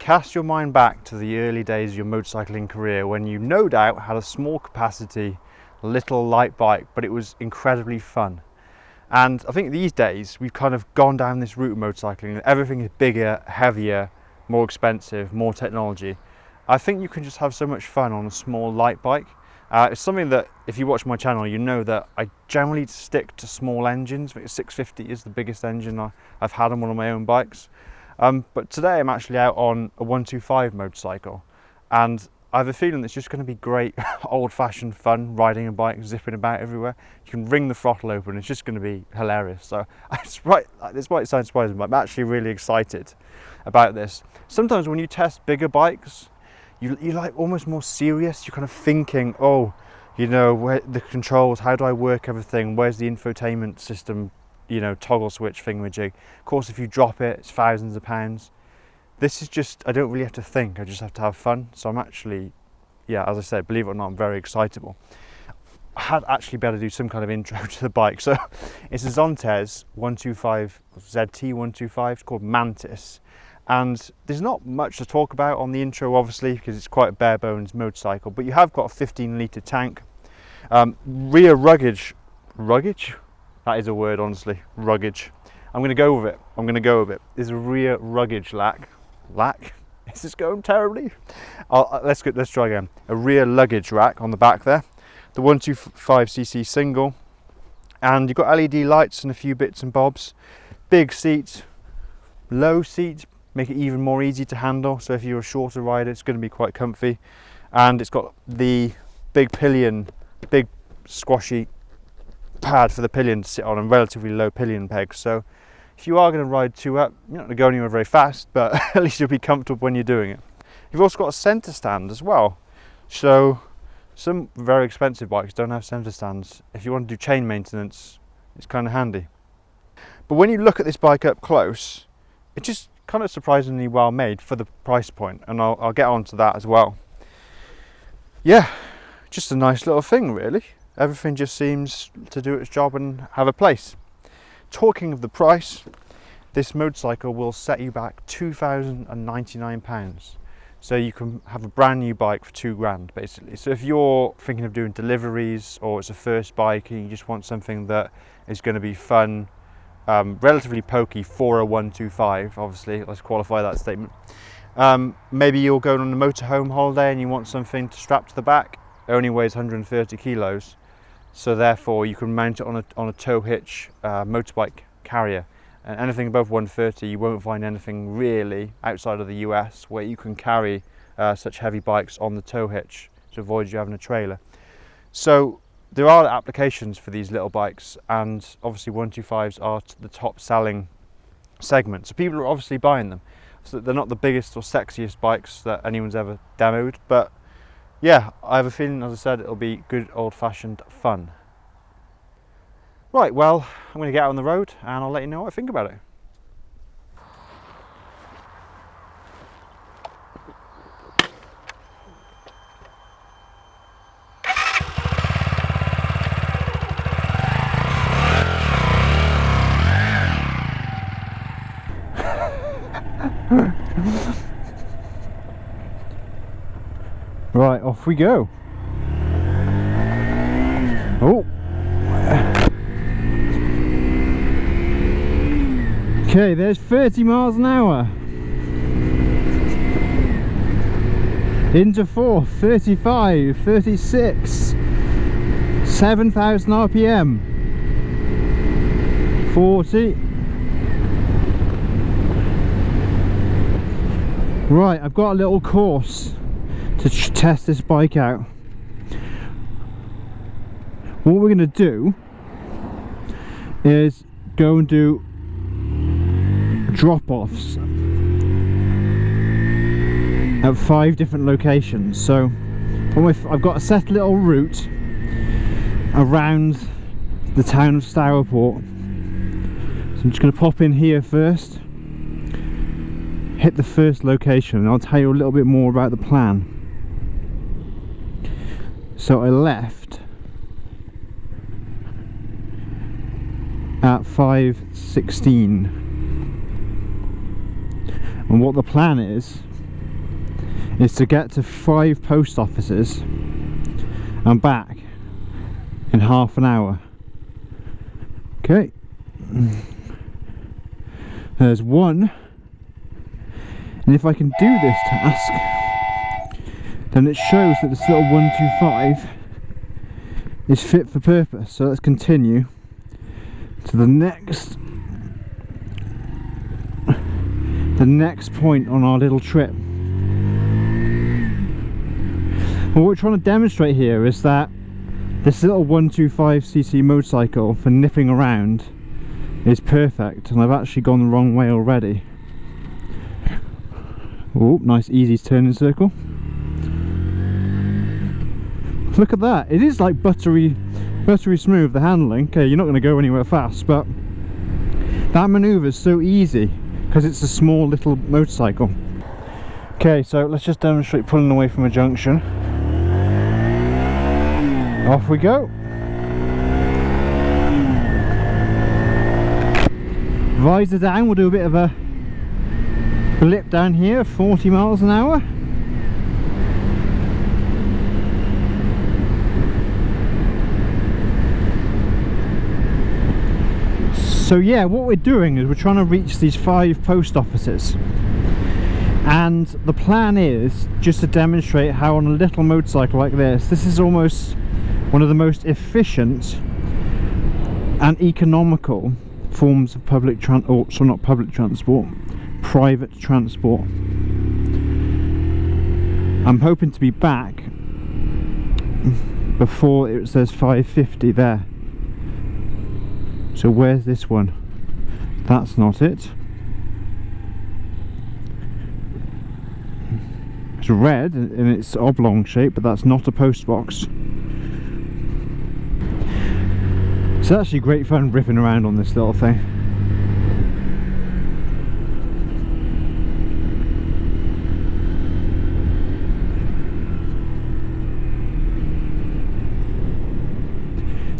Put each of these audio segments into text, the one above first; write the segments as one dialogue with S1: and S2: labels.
S1: Cast your mind back to the early days of your motorcycling career when you no doubt had a small capacity, little light bike, but it was incredibly fun. And I think these days we've kind of gone down this route of motorcycling. Everything is bigger, heavier, more expensive, more technology. I think you can just have so much fun on a small light bike. It's something that, if you watch my channel, you know that I generally stick to small engines. I think a 650 is the biggest engine I've had on one of my own bikes. But today I'm actually out on a 125 motorcycle, and I have a feeling it's just going to be great old-fashioned fun riding a bike, zipping about everywhere. You can ring the throttle open, it's just going to be hilarious. So this might sound surprising, but I'm actually really excited about this. Sometimes when you test bigger bikes, you're like almost more serious. You're kind of thinking, oh, you know, where the controls, how do I work everything, where's the infotainment system, you know, toggle switch thingamajig. Of course, if you drop it, it's thousands of pounds. This is just, I don't really have to think, I just have to have fun. So I'm actually, yeah, as I said, believe it or not, I'm very excitable. I had actually better do some kind of intro to the bike. So it's a Zontes 125, ZT125, it's called Mantis. And there's not much to talk about on the intro, obviously, because it's quite a bare bones motorcycle, but you have got a 15-litre tank. Rear ruggage? That is a word, honestly, ruggage. I'm going to go with it. There's a rear ruggage rack. Is this going terribly? Let's try again. A rear luggage rack on the back there. The 125cc single. And you've got LED lights and a few bits and bobs. Big seats, low seats, make it even more easy to handle. So if you're a shorter rider, it's going to be quite comfy. And it's got the big pillion, big squashy pad for the pillion to sit on, and relatively low pillion pegs. So if you are going to ride two up, you're not going to go anywhere very fast, but at least you'll be comfortable when you're doing it. You've also got a centre stand as well. So some very expensive bikes don't have centre stands. If you want to do chain maintenance, it's kind of handy. But when you look at this bike up close, it's just kind of surprisingly well made for the price point, and I'll get on to that as well. Yeah, just a nice little thing really. Everything just seems to do its job and have a place. Talking of the price, this motorcycle will set you back £2,099. So you can have a brand new bike for £2,000 basically. So if you're thinking of doing deliveries, or it's a first bike and you just want something that is going to be fun, relatively pokey for a 125, obviously, let's qualify that statement. Maybe you're going on a motorhome holiday and you want something to strap to the back. It only weighs 130 kilos. So therefore you can mount it on a tow hitch motorbike carrier, and anything above 130 you won't find anything really outside of the US where you can carry such heavy bikes on the tow hitch to avoid you having a trailer. So there are applications for these little bikes, and obviously 125s are the top selling segment, so people are obviously buying them. So they're not the biggest or sexiest bikes that anyone's ever demoed, but yeah, I have a feeling, as I said, it'll be good old-fashioned fun. Right, well, I'm going to get out on the road and I'll let you know what I think about it. Right, off we go. Oh. Okay, there's 30 miles an hour. Into 4, 35, 36, 7,000 RPM, 40. Right, I've got a little course to test this bike out. What we're going to do is go and do drop-offs at 5 different locations. So I've got a set little route around the town of Stourport. So I'm just going to pop in here first, hit the first location, and I'll tell you a little bit more about the plan. So I left at 5:16, and what the plan is is to get to 5 post offices and back in half an hour. Okay, there's one, and if I can do this task, then it shows that this little 125 is fit for purpose. So let's continue to the next point on our little trip. What we're trying to demonstrate here is that this little 125cc motorcycle for nipping around is perfect, and I've actually gone the wrong way already. Oh, nice easy turning circle. Look at that, it is like buttery smooth, the handling. Okay, you're not going to go anywhere fast, but that manoeuvre is so easy because it's a small little motorcycle. Okay, so let's just demonstrate pulling away from a junction. Off we go. Visor down, we'll do a bit of a blip down here, 40 miles an hour. So yeah, what we're doing is we're trying to reach these 5 post offices, and the plan is just to demonstrate how on a little motorcycle like this is almost one of the most efficient and economical forms of private transport. I'm hoping to be back before it says 550 there. So where's this one? That's not it. It's red in its oblong shape, but that's not a post box. It's actually great fun ripping around on this little thing.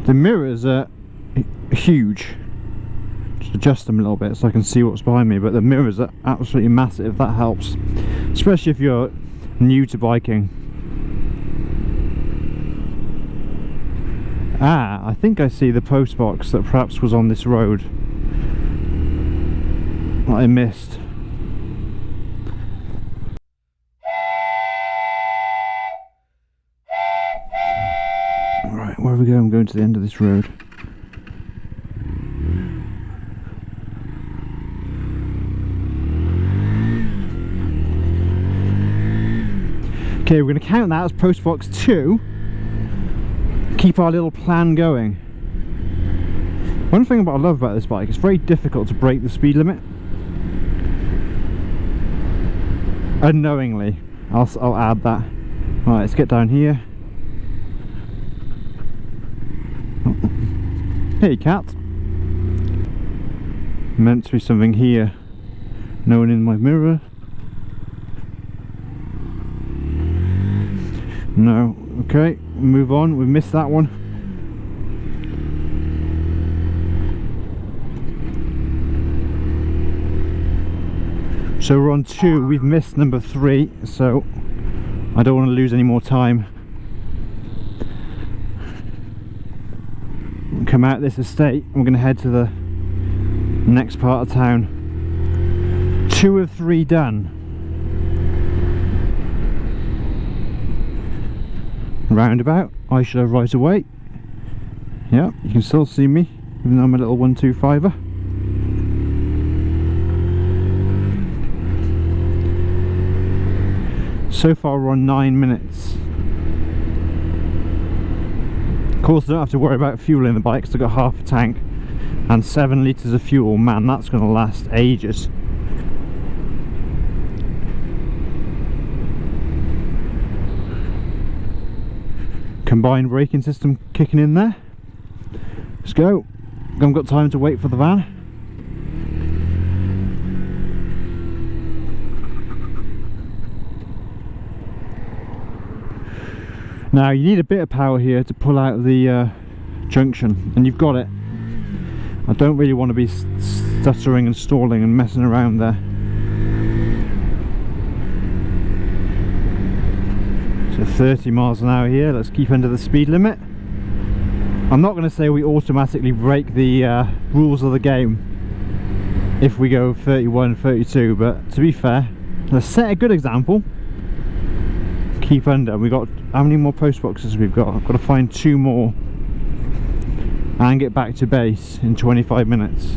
S1: The mirrors are huge. Just adjust them a little bit so I can see what's behind me, but the mirrors are absolutely massive. That helps, especially if you're new to biking. Ah, I think I see the post box that perhaps was on this road that I missed. Alright, where are we going? I'm going to the end of this road. Okay, we're going to count that as post box 2. Keep our little plan going. One thing I love about this bike, it's very difficult to break the speed limit unknowingly. I'll add that. Right, let's get down here. Hey cat. Meant to be something here. No one in my mirror. No. Okay, move on. We missed that one. So we're on 2. We've missed number 3, so I don't want to lose any more time. We'll come out this estate. We're going to head to the next part of town. 2 of 3 done. Roundabout, I should have right away. Yeah, you can still see me, even though I'm a little 125er. So far we're on 9 minutes. Of course I don't have to worry about fuel in the bike because I've got half a tank and 7 litres of fuel. Man, that's going to last ages. Combined braking system kicking in there. Let's go. Haven't got time to wait for the van. Now you need a bit of power here to pull out the junction, and you've got it. I don't really want to be stuttering and stalling and messing around there. So 30 miles an hour here, let's keep under the speed limit. I'm not going to say we automatically break the rules of the game if we go 31, 32, but to be fair, let's set a good example. Keep under. We got, how many more post boxes we've got? I've got to find 2 more and get back to base in 25 minutes.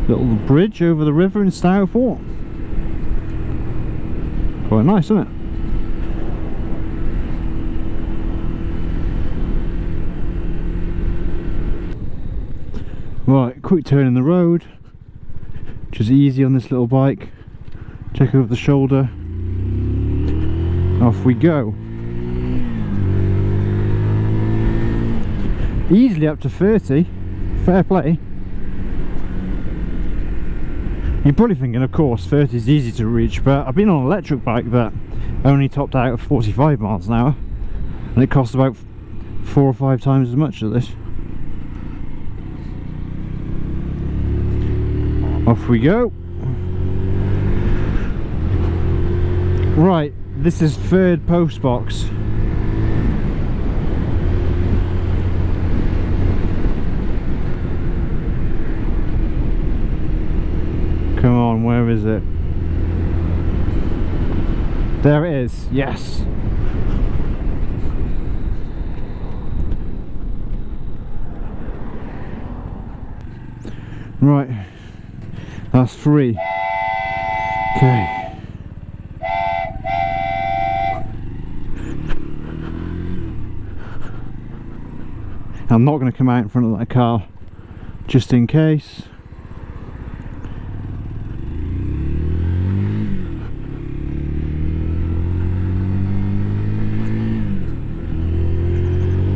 S1: Little bridge over the river in Stourport. Quite nice, isn't it? Right, quick turn in the road, which is easy on this little bike. Check over the shoulder. Off we go. Easily up to 30. Fair play. You're probably thinking, of course, 30 is easy to reach, but I've been on an electric bike that only topped out at 45 miles an hour, and it cost about 4 or 5 times as much as this. Off we go. Right, this is 3rd post box. Come on, where is it? There it is, yes. Right, that's 3. Okay. I'm not going to come out in front of that car, just in case.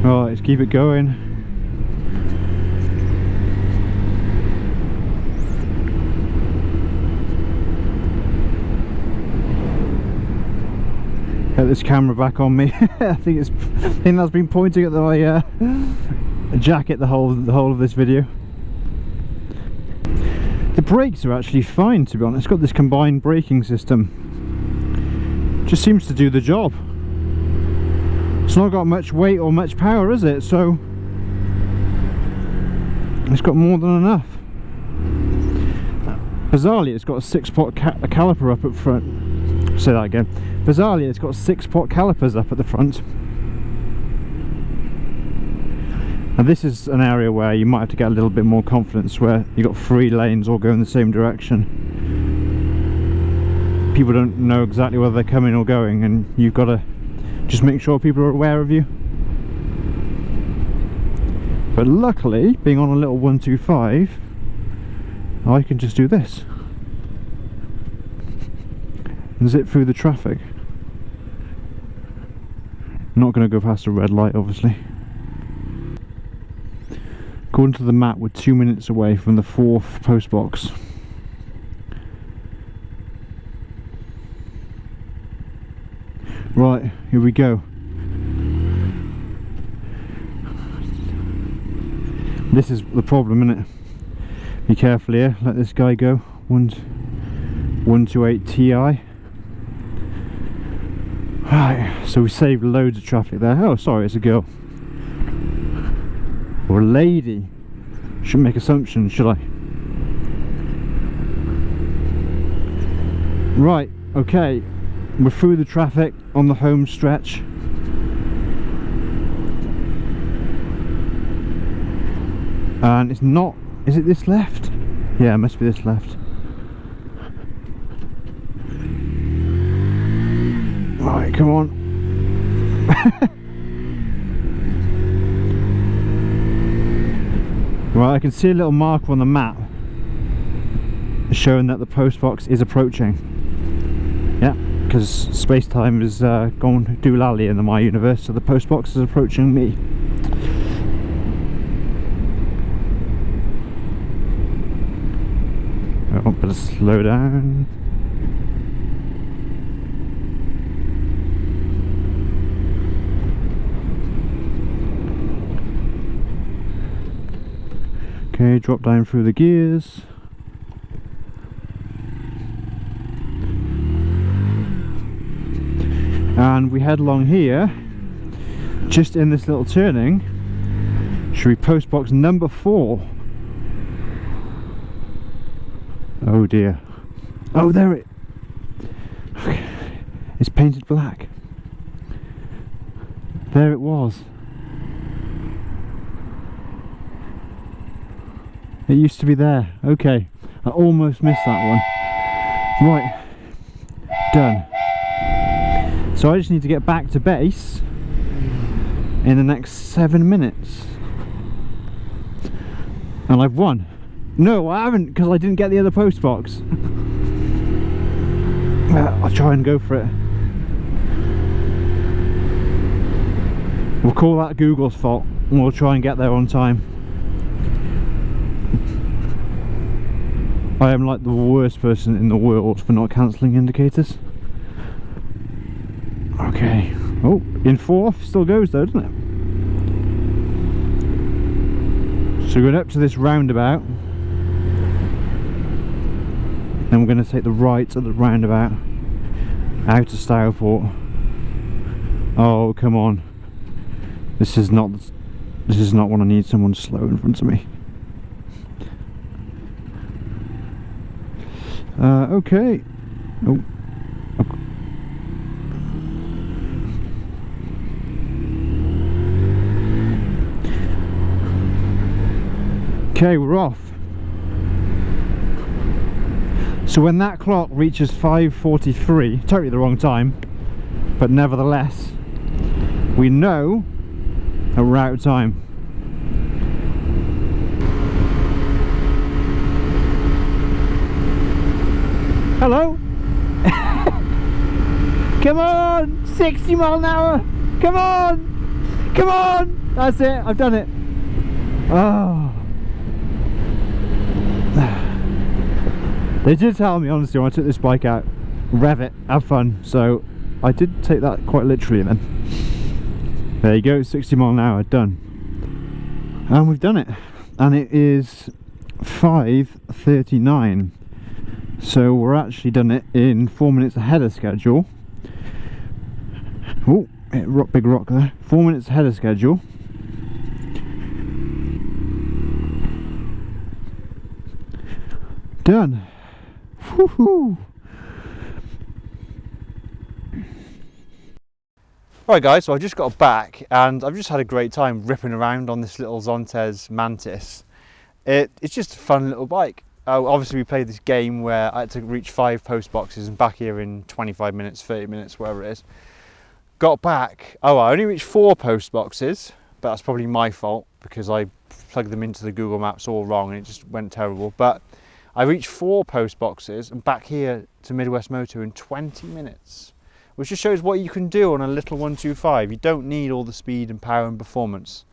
S1: Right, let's keep it going. Get this camera back on me. I think that's been pointing at my jacket the whole of this video. The brakes are actually fine, to be honest. It's got this combined braking system. Just seems to do the job. It's not got much weight or much power, is it? So it's got more than enough. Bizarrely, it's got a 6-pot caliper up at front. Say that again. Bizarrely, it's got 6-pot calipers up at the front. And this is an area where you might have to get a little bit more confidence, where you've got 3 lanes all going the same direction. People don't know exactly whether they're coming or going, and you've got to just make sure people are aware of you. But luckily, being on a little 125, I can just do this and zip through the traffic. I'm not going to go past a red light, obviously. According to the map, we're 2 minutes away from the 4th post box. Right, here we go. This is the problem, isn't it? Be careful here, let this guy go. 128 Ti. Right, so we saved loads of traffic there. Oh, sorry, it's a girl. Or a lady. Shouldn't make assumptions, should I? Right, okay. We're through the traffic on the home stretch. And it's not, is it this left? Yeah, it must be this left. Right, come on. Right, I can see a little marker on the map showing that the post box is approaching. Yeah, because space-time is gone doolally in my universe, so the post box is approaching me. Oh, better slow down. Okay, drop down through the gears. and we head along here, just in this little turning. Should we post box number 4? Oh dear. Oh, there it. Okay. It's painted black. There it was. It used to be there. Okay, I almost missed that one. Right, done. So I just need to get back to base in the next 7 minutes. And I've won. No, I haven't, because I didn't get the other post box. I'll try and go for it. We'll call that Google's fault, and we'll try and get there on time. I am like the worst person in the world for not cancelling indicators. Okay. Oh, in 4th, still goes though, doesn't it? So we're going up to this roundabout. Then we're going to take the right at the roundabout out to Stourport. Oh, come on. This is not when I need someone slow in front of me. Okay. Oh. Okay, we're off. So when that clock reaches 5:43, totally the wrong time, but nevertheless, we know that we're out of time. Hello? Come on! 60 mile an hour! Come on! Come on! That's it, I've done it. Oh. They did tell me, honestly, when I took this bike out, rev it, have fun. So I did take that quite literally then. There you go, 60 mile an hour, done. And we've done it. And it is 5:39. So we're actually done it in 4 minutes ahead of schedule. Oh, big rock there. 4 minutes ahead of schedule. Done. Woohoo! Right guys, so I just got back and I've just had a great time ripping around on this little Zontes Mantis. It's just a fun little bike. Obviously we played this game where I had to reach 5 post boxes and back here in 25 minutes, 30 minutes, whatever it is. Got back, I only reached 4 post boxes, but that's probably my fault because I plugged them into the Google Maps all wrong and it just went terrible. But I reached 4 post boxes and back here to Midwest Moto in 20 minutes, which just shows what you can do on a little 125. You don't need all the speed and power and performance.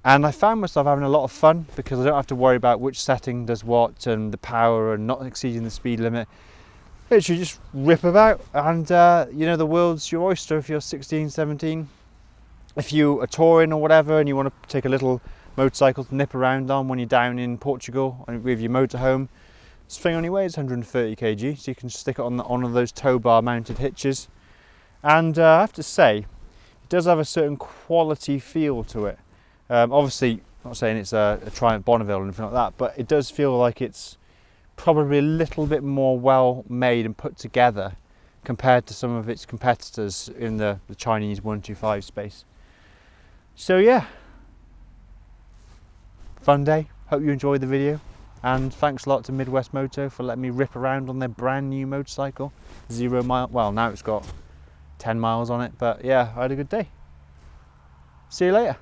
S1: And I found myself having a lot of fun because I don't have to worry about which setting does what and the power and not exceeding the speed limit. Literally just rip about and you know, the world's your oyster if you're 16, 17. If you are touring or whatever and you want to take a little motorcycle to nip around on when you're down in Portugal with your motorhome, this thing only weighs 130 kg, so you can stick it on one of those tow bar mounted hitches. And I have to say, it does have a certain quality feel to it. Obviously, I'm not saying it's a Triumph Bonneville or anything like that, but it does feel like it's probably a little bit more well made and put together compared to some of its competitors in the Chinese 125 space. So yeah, fun day. Hope you enjoyed the video, and thanks a lot to Midwest Moto for letting me rip around on their brand new motorcycle. 0 mile, well now it's got 10 miles on it, but yeah, I had a good day. See you later.